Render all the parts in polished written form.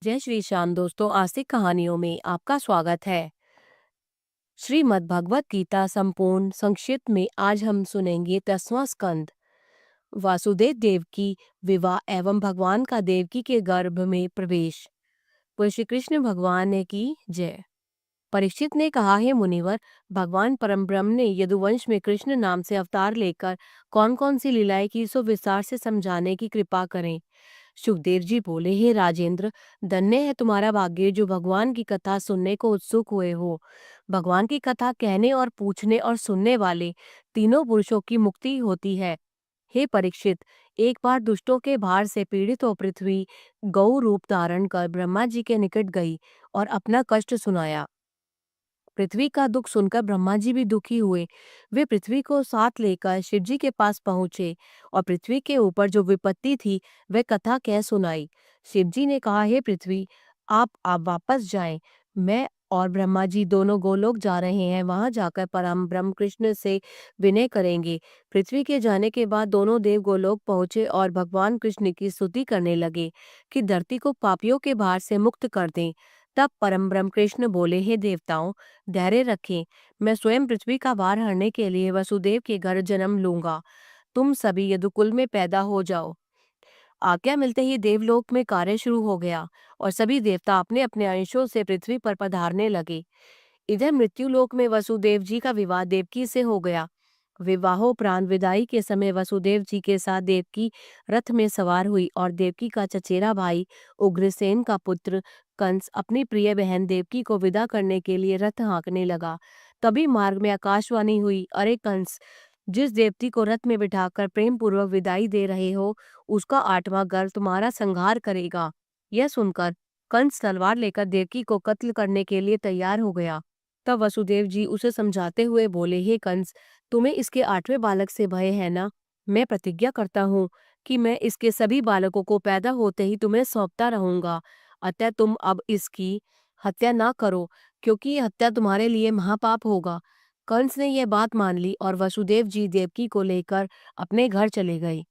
जय श्री श्याम दोस्तों, आस्तिक कहानियों में आपका स्वागत है। श्रीमद् भगवत गीता संपूर्ण संक्षिप्त में आज हम सुनेंगे 10वां स्कंद, वासुदेव देवकी विवाह एवं भगवान का देवकी के गर्भ में प्रवेश। बोलो श्री कृष्ण भगवान ने की जय। परीक्षित ने कहा, हे मुनिवर, भगवान परम ब्रह्म ने यदुवंश में कृष्ण नाम से अवतार लेकर कौन कौन सी लीलाएं की सो विस्तार से समझाने की कृपा करें। सुखदेव जी बोले, हे राजेंद्र, धन्य है तुम्हारा भाग्य जो भगवान की कथा सुनने को उत्सुक हुए हो। भगवान की कथा कहने और पूछने और सुनने वाले तीनों पुरुषों की मुक्ति होती है। हे परीक्षित, एक बार दुष्टों के भार से पीड़ित हो पृथ्वी गौ रूप धारण कर ब्रह्मा जी के निकट गई और अपना कष्ट सुनाया। पृथ्वी का दुख सुनकर ब्रह्मा जी भी दुखी हुए। वे पृथ्वी को साथ लेकर शिव जी के पास पहुंचे और पृथ्वी के ऊपर जो विपत्ति थी वह कथा कह सुनाई। शिव जी ने कहा, हे पृथ्वी, आप वापस जाएं। मैं और ब्रह्मा जी दोनों गोलोक जा रहे हैं। वहां जाकर परम ब्रह्म कृष्ण से विनय करेंगे। पृथ्वी के जाने के बाद दोनों देव गोलोक पहुंचे और भगवान कृष्ण की स्तुति करने लगे कि धरती को पापियों के भार से मुक्त कर दें। तब परम ब्रह्म कृष्ण बोले, हे देवताओं, धैर्य रखें। मैं स्वयं पृथ्वी का भार हरने के लिए वसुदेव के घर जन्म लूंगा। तुम सभी यदुकुल में पैदा हो जाओ। आज्ञा मिलते ही देवलोक में कार्य शुरू हो गया और सभी देवता अपने अपने अंशों से पृथ्वी पर पधारने लगे। इधर मृत्युलोक में वसुदेव जी का विवाह देवकी से हो गया। विवाहोपरांत विदाई के समय वसुदेव जी के साथ देवकी रथ में सवार हुई और देवकी का चचेरा भाई उग्रसेन का पुत्र कंस अपनी प्रिय बहन देवकी को विदा करने के लिए रथ हाँकने लगा। तभी मार्ग में आकाशवाणी हुई, अरे कंस, जिस देवती को रथ में बिठाकर प्रेम पूर्वक विदाई दे रहे हो उसका 8वां गर्भ तुम्हारा संहार करेगा। यह सुनकर कंस तलवार लेकर देवकी को कत्ल करने के लिए तैयार हो गया। तब वसुदेव जी उसे समझाते हुए बोले, हे कंस, तुम्हें इसके 8वें बालक से भय है ना? मैं प्रतिज्ञा करता हूँ कि मैं इसके सभी बालकों को पैदा होते ही तुम्हें सौंपता रहूंगा। अतः तुम अब इसकी हत्या ना करो, क्योंकि यह हत्या तुम्हारे लिए महापाप होगा। कंस ने यह बात मान ली और वसुदेव जी देवकी को लेकर अपने घर चले गए।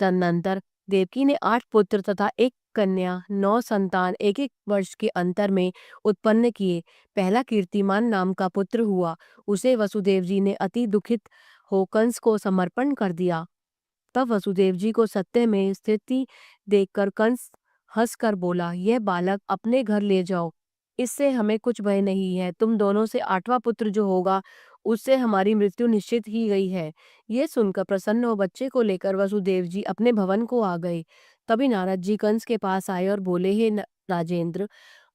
तदनंतर देवकी ने 8 पुत्र तथा 1 कन्या, 9 संतान 1-1 वर्ष के अंतर में उत्पन्न किए। पहला कीर्तिमान नाम का पुत्र हुआ। उसे वसुदेव जी ने अति दुखित हो कंस को समर्पण कर दिया। तब वसुदेव जी को सत्य में स्थिति देखकर कंस हंसकर बोला, यह बालक अपने घर ले जाओ, इससे हमें कुछ भय नहीं है। तुम दोनों से 8वां पुत्र जो होगा उससे हमारी मृत्यु निश्चित ही गई है। ये सुनकर प्रसन्न हो बच्चे को लेकर वसुदेव जी अपने भवन को आ गए। तभी नारद जी कंस के पास आए और बोले, हे राजेंद्र,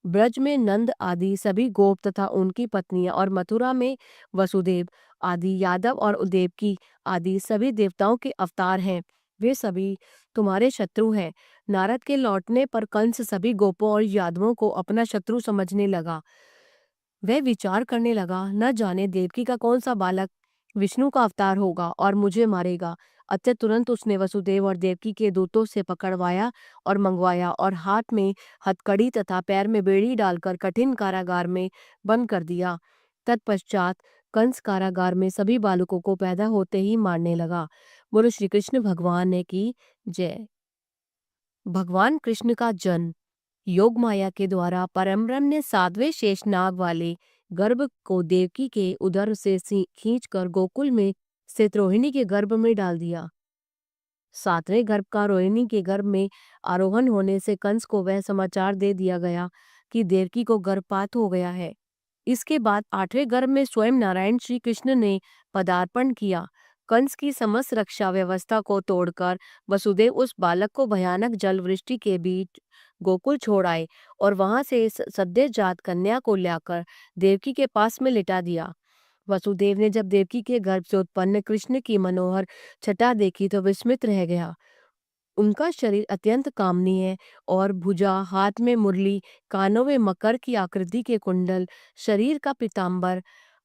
ब्रज में नंद आदि सभी गोप तथा उनकी पत्नियां और मथुरा में वसुदेव आदि यादव और देवकी आदि सभी देवताओं के अवतार हैं। वे सभी तुम्हारे शत्रु हैं। नारद के लौटने पर कंस सभी गोपों और यादवों को अपना शत्रु समझने लगा। वह विचार करने लगा, न जाने देवकी का कौन सा बालक विष्णु का अवतार होगा और मुझे मारेगा। अतः तुरंत उसने वसुदेव और देवकी के दूतों से पकड़वाया और मंगवाया और हाथ में हथकड़ी तथा पैर में बेड़ी डालकर कठिन कारागार में बंद कर दिया। तत्पश्चात कंस कारागार में सभी बालकों को पैदा होते ही मारने लगा। बोलो श्री कृष्ण भगवान ने की जय। भगवान कृष्ण का जन्म। योग माया के द्वारा परमब्रह्म ने 7वें शेषनाग वाले गर्भ को देवकी के उदर से खींचकर गोकुल में स्थित रोहिणी के गर्भ में डाल दिया। 7वें गर्भ का रोहिणी के गर्भ में आरोहण होने से कंस को वह समाचार दे दिया गया कि देवकी को गर्भपात हो गया है। इसके बाद 8वें गर्भ में स्वयं नारायण श्री कृष्ण ने पदार्पण किया। कंस की समस्त रक्षा व्यवस्था को तोड़कर वसुदेव उस बालक को भयानक जल वृष्टि के बीच गोकुल छोड़ आए और वहां से सद्य जात कन्या को लाकर देवकी के पास में लिटा दिया। वसुदेव ने जब देवकी के गर्भ से उत्पन्न कृष्ण की मनोहर छटा देखी तो विस्मित रह गया। उनका शरीर अत्यंत कामनीय और भुजा, हाथ में मुरली, कानों में मकर की आकृति के कुंडल, शरीर का पीतांबर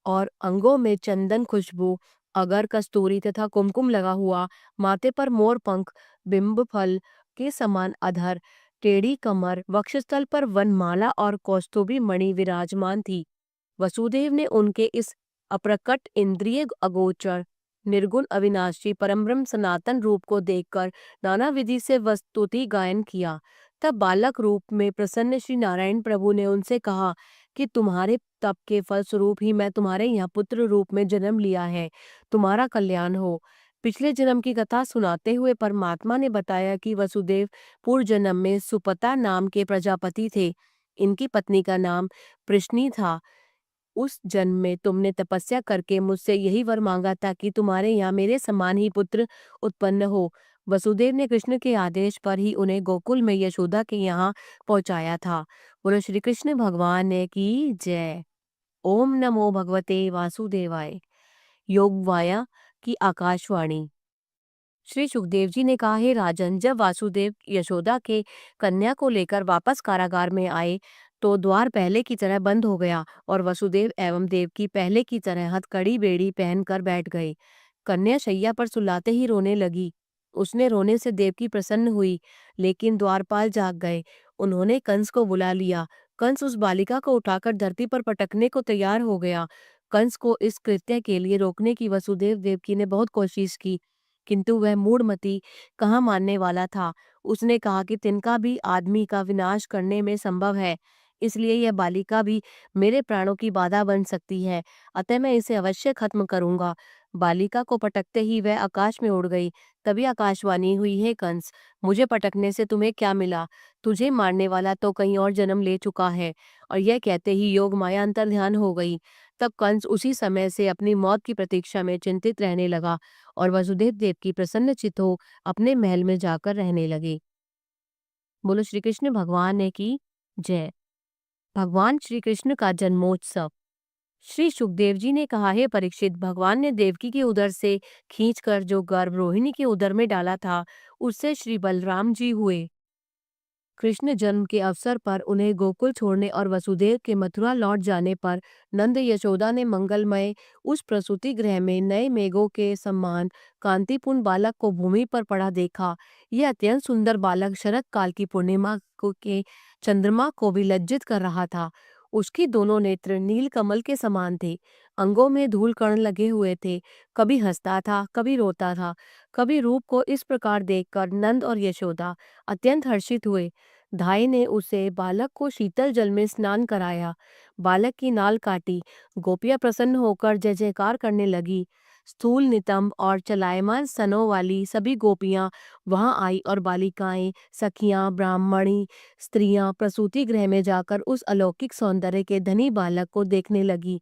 और अंगों में चंदन, खुशबू, अगर, कस्तूरी तथा कुमकुम लगा हुआ, माथे पर मोर पंख, बिंब फल के समान अधर, टेढ़ी कमर, वक्षस्थल पर वनमाला और कौस्तुभी मणि विराजमान थी। वसुदेव ने उनके इस अप्रकट इंद्रिय अगोचर निर्गुण अविनाशी परमब्रह्म सनातन रूप को देखकर नाना विधि से वस्तुति गायन किया। तब बालक रूप में प्रसन्न श्री नारायण प्रभु ने उनसे कहा कि तुम्हारे तप के फलस्वरूप ही मैं तुम्हारे यहाँ पुत्र रूप में जन्म लिया है। तुम्हारा कल्याण हो। पिछले जन्म की कथा सुनाते हुए परमात्मा ने बताया कि वसुदेव पूर्व जन्म में सुपता नाम के प्रजापति थे। इनकी पत्नी का नाम प्रश्नी था। उस जन्म में तुमने तपस्या करके मुझसे यही वर मांगा था कि तुम्हारे यहाँ मेरे समान ही पुत्र उत्पन्न हो। वसुदेव ने कृष्ण के आदेश पर ही उन्हें गोकुल में यशोदा के यहाँ पहुंचाया था। बोलो श्री कृष्ण भगवान ने की जय। ओम नमो भगवते वासुदेवाय। योगमाया की आकाशवाणी। श्री सुखदेव जी ने कहा, हे राजन, जब वासुदेव यशोदा के कन्या को लेकर वापस कारागार में आए तो द्वार पहले की तरह बंद हो गया और वसुदेव एवं देवकी पहले की तरह हथकड़ी बेड़ी पहनकर बैठ गए। कन्या शैया पर सुलाते ही रोने लगी। उसने रोने से देवकी प्रसन्न हुई, लेकिन द्वारपाल जाग गए। उन्होंने कंस को बुला लिया। कंस उस बालिका को उठाकर धरती पर पटकने को तैयार हो गया। कंस को इस कृत्य के लिए रोकने की वसुदेव देवकी ने बहुत कोशिश की, किंतु वह मूढ़मती कहाँ मानने वाला था। उसने कहा कि तिनका भी आदमी का विनाश करने में संभव है, इसलिए यह बालिका भी मेरे प्राणों की बाधा बन सकती है, अतः मैं इसे अवश्य खत्म करूंगा। बालिका को पटकते ही वह आकाश में उड़ गई। तभी आकाशवाणी हुई, हे कंस, मुझे पटकने से तुम्हें क्या मिला? तुझे मारने वाला तो कहीं और जन्म ले चुका है। और यह कहते ही योग माया अंतर ध्यान हो गई। तब कंस उसी समय से अपनी मौत की प्रतीक्षा में चिंतित रहने लगा और वसुदेव देव की प्रसन्नचित्त हो अपने महल में जाकर रहने लगे। बोलो श्री कृष्ण भगवान ने की जय। भगवान श्री कृष्ण का जन्मोत्सव। श्री सुखदेव जी ने कहा, हे परीक्षित, भगवान ने देवकी के उदर से खींचकर जो गर्भ रोहिणी के उदर में डाला था, उससे श्री बलराम जी हुए। कृष्ण जन्म के अवसर पर उन्हें गोकुल छोड़ने और वसुदेव के मथुरा लौट जाने पर नंद यशोदा ने मंगलमय उस प्रसूति गृह में नए मेघों के समान कांतिपूर्ण बालक को भूमि पर पड़ा देखा। यह अत्यंत सुंदर बालक शरद काल की पूर्णिमा के चंद्रमा को विलज्जित कर रहा था। उसकी दोनों नेत्र नील कमल के समान थे। अंगों में धूल कण लगे हुए थे। कभी हंसता था, कभी रोता था। कभी रूप को इस प्रकार देखकर नंद और यशोदा अत्यंत हर्षित हुए। धाई ने उसे बालक को शीतल जल में स्नान कराया। बालक की नाल काटी। गोपियां प्रसन्न होकर जय जयकार करने लगी। स्थूल नितंब और चलायमान स्तनों वाली सभी गोपियां वहां आई और बालिकाएं, सखियां, ब्राह्मणी स्त्रियां प्रसूति गृह में जाकर उस अलौकिक सौंदर्य के धनी बालक को देखने लगी,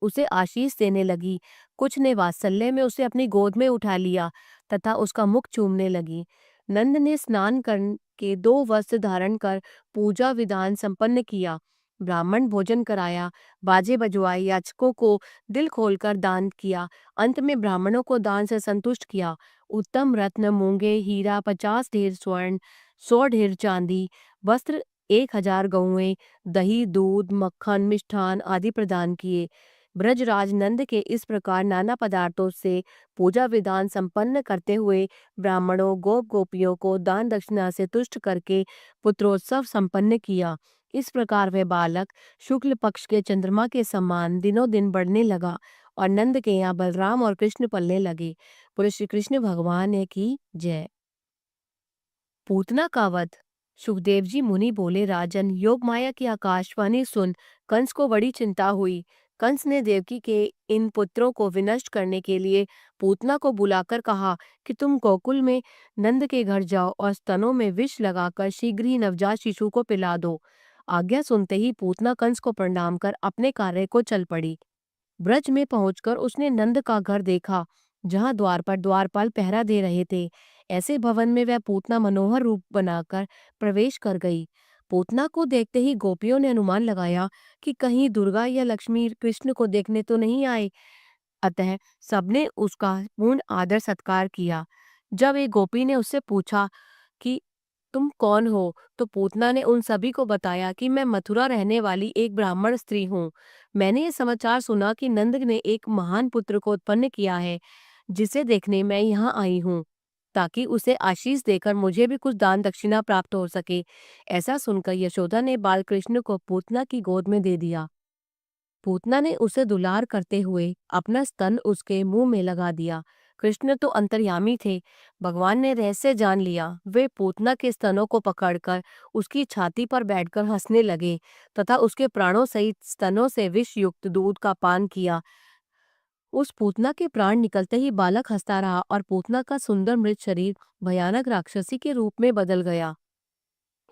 उसे आशीष देने लगी। कुछ ने वात्सल्य में उसे अपनी गोद में उठा लिया तथा उसका मुख चूमने लगी। नंद ने स्नान करके 2 वस्त्र धारण कर पूजा विधान संपन्न किया। ब्राह्मण भोजन कराया, बाजे बजवाए, याचकों को दिल खोलकर दान किया। अंत में ब्राह्मणों को दान से संतुष्ट किया। उत्तम रत्न, मूंगे, हीरा, 50 ढेर स्वर्ण, 100 ढेर चांदी, वस्त्र, 1000 गौएं, दही, दूध, मक्खन, मिष्ठान आदि प्रदान किए। ब्रजराज नंद के इस प्रकार नाना पदार्थों से पूजा विधान संपन्न करते हुए ब्राह्मणों, गोप गोपियों को दान दक्षिणा से तुष्ट करके पुत्रोत्सव संपन्न किया। इस प्रकार वह बालक शुक्ल पक्ष के चंद्रमा के समान दिनों दिन बढ़ने लगा और नंद के यहाँ बलराम और कृष्ण पलने लगे। बोले श्री कृष्ण भगवान ने की जय। पूतना का वध। सुखदेव जी मुनि बोले, राजन, योग माया की आकाशवाणी सुन कंस को बड़ी चिंता हुई। कंस ने देवकी के इन पुत्रों को विनष्ट करने के लिए पूतना को बुलाकर कहा कि तुम गोकुल में नंद के घर जाओ और स्तनों में विष लगाकर शीघ्र ही नवजात शिशु को पिला दो। आज्ञा सुनते ही पूतना कंस को प्रणाम कर अपने कार्य को चल पड़ी। ब्रज में पहुंचकर उसने नंद का घर देखा, जहां द्वार पर द्वारपाल पहरा दे रहे थे। ऐसे भवन में वह पूतना मनोहर रूप बनाकर प्रवेश कर गई। पूतना को देखते ही गोपियों ने अनुमान लगाया कि कहीं दुर्गा या लक्ष्मी कृष्ण को देखने तो नहीं आए, अतः सबने उसका पूर्ण आदर सत्कार किया। जब एक गोपी ने उससे पूछा कि तुम कौन हो, तो पूतना ने उन सभी को बताया कि मैं मथुरा रहने वाली एक ब्राह्मण स्त्री हूँ। मैंने ये समाचार सुना कि नंद ने एक महान पुत्र को उत्पन्न किया है, जिसे देखने मैं यहाँ आई हूँ, ताकि उसे आशीष देकर मुझे भी कुछ दान दक्षिणा प्राप्त हो सके। ऐसा सुनकर यशोदा ने बाल कृष्ण को पूतना की गोद में दे दिया। पूतना ने उसे दुलार करते हुए अपना स्तन उसके मुंह में लगा दिया। कृष्ण तो अंतर्यामी थे। भगवान ने रहस्य जान लिया। वे पूतना के स्तनों को पकड़कर उसकी छाती पर बैठकर हंसने लगे तथा उसके प्राणों सहित स्तनों से विष युक्त दूध का पान किया। उस पूतना के प्राण निकलते ही बालक हंसता रहा और पूतना का सुंदर मृत शरीर भयानक राक्षसी के रूप में बदल गया।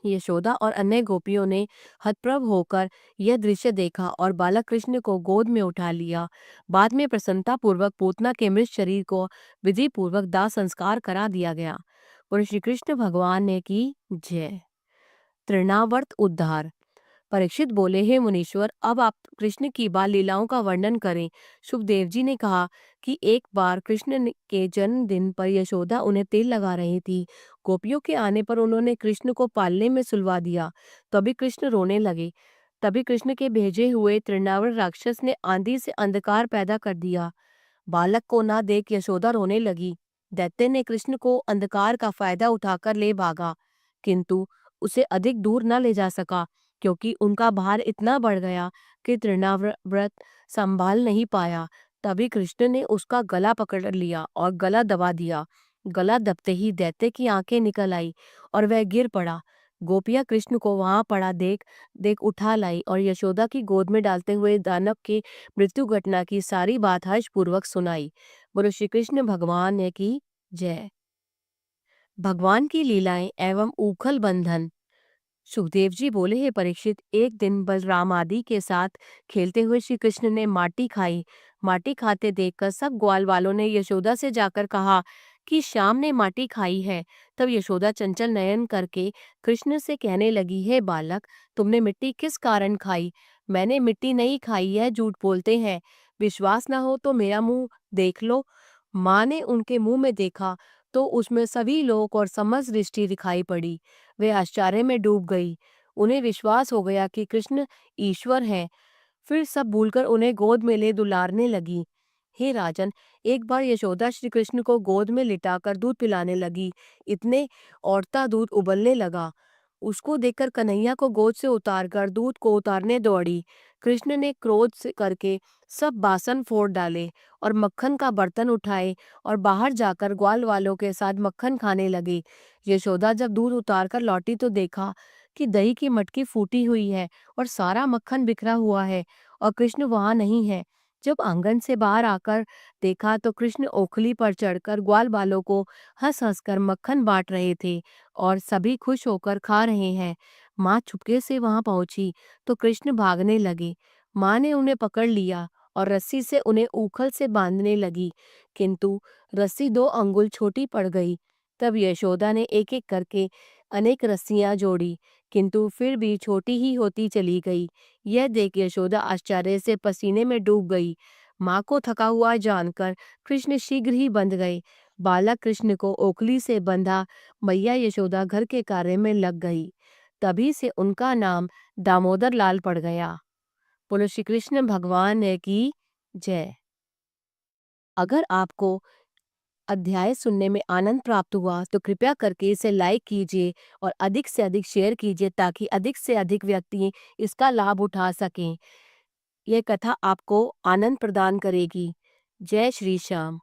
यशोदा और अन्य गोपियों ने हतप्रभ होकर यह दृश्य देखा और बालक कृष्ण को गोद में उठा लिया। बाद में प्रसन्नता पूर्वक पूतना के मृत शरीर को विधि पूर्वक दाह संस्कार करा दिया गया। और श्री कृष्ण भगवान ने की जय। तृणावर्त उद्धार। परीक्षित बोले, हे मुनीश्वर, अब आप कृष्ण की बाल लीलाओं का वर्णन करें। सुखदेव जी ने कहा कि एक बार के जन्मदिन पर यशोदा उन्हें तेल लगा रही थी। गोपियों के आने पर उन्होंने कृष्ण को पालने में सुलवा दिया। तभी कृष्ण रोने लगे। तभी कृष्ण के भेजे हुए तृणावर राक्षस ने आंधी से अंधकार पैदा कर दिया। बालक को ना देख यशोदा रोने लगी। दैत्य ने कृष्ण को अंधकार का फायदा उठाकर ले भागा, किंतु उसे अधिक दूर न ले जा सका, क्योंकि उनका भार इतना बढ़ गया कि तृणाव्रत संभाल नहीं पाया। तभी कृष्ण ने उसका गला पकड़ लिया और गला दबा दिया। गला दबते ही दैत्य की आंखें निकल आई और वह गिर पड़ा। गोपियां कृष्ण को वहां पड़ा देख देख उठा लाई और यशोदा की गोद में डालते हुए दानव की मृत्यु घटना की सारी बात हर्षपूर्वक सुनाई। बोलो श्री कृष्ण भगवान ने की जय। भगवान की लीलाएं एवं उखल बंधन। सुखदेव जी बोले, हे परीक्षित, एक दिन बलराम आदि के साथ खेलते हुए श्री कृष्ण ने माटी खाई। माटी खाते देखकर सब ग्वाल वालों ने यशोदा से जाकर कहा कि श्याम ने माटी खाई है। तब यशोदा चंचल नयन करके कृष्ण से कहने लगी, हे बालक, तुमने मिट्टी किस कारण खाई? मैंने मिट्टी नहीं खाई, यह झूठ बोलते हैं। विश्वास न हो तो मेरा मुंह देख लो। माँ ने उनके मुंह में देखा तो उसमें सभी लोग और समस्त दृष्टि दिखाई पड़ी। वे आश्चर्य में डूब गई। उन्हें विश्वास हो गया कि कृष्ण ईश्वर हैं। फिर सब भूलकर उन्हें गोद में ले दुलारने लगी। हे राजन, एक बार यशोदा श्री कृष्ण को गोद में लिटाकर दूध पिलाने लगी। इतने औरता दूध उबलने लगा। उसको देखकर कन्हैया को गोद से उतारकर दूध को उतारने दौड़ी। कृष्ण ने क्रोध से करके सब बासन फोड़ डाले और मक्खन का बर्तन उठाए और बाहर जाकर ग्वाल वालों के साथ मक्खन खाने लगी। यशोदा जब दूध उतारकर लौटी तो देखा कि दही की मटकी फूटी हुई है और सारा मक्खन बिखरा हुआ है और कृष्ण वहां नहीं है। जब आंगन से बाहर आकर देखा तो कृष्ण ओखली पर चढ़कर ग्वाल बालों को हंस हंस कर मक्खन बांट रहे थे और सभी खुश होकर खा रहे हैं। माँ चुपके से वहां पहुंची तो कृष्ण भागने लगे। माँ ने उन्हें पकड़ लिया और रस्सी से उन्हें ऊखल से बांधने लगी, किंतु रस्सी 2 अंगुल छोटी पड़ गई। तब यशोदा ने एक एक करके अनेक रस्सियां जोड़ी, किंतु फिर भी छोटी ही होती चली गई। यह देख यशोदा आश्चर्य से पसीने में डूब गई। माँ को थका हुआ जानकर कृष्ण शीघ्र ही बंध गए। बालक कृष्ण को ओखली से बंधा मैया यशोदा घर के कार्य में लग गई। तभी से उनका नाम दामोदर लाल पड़ गया। बोलो श्री कृष्ण भगवान की जय। अगर आपको अध्याय सुनने में आनंद प्राप्त हुआ तो कृपया करके इसे लाइक कीजिए और अधिक से अधिक शेयर कीजिए ताकि अधिक से अधिक व्यक्ति इसका लाभ उठा सकें। यह कथा आपको आनंद प्रदान करेगी। जय श्री श्याम।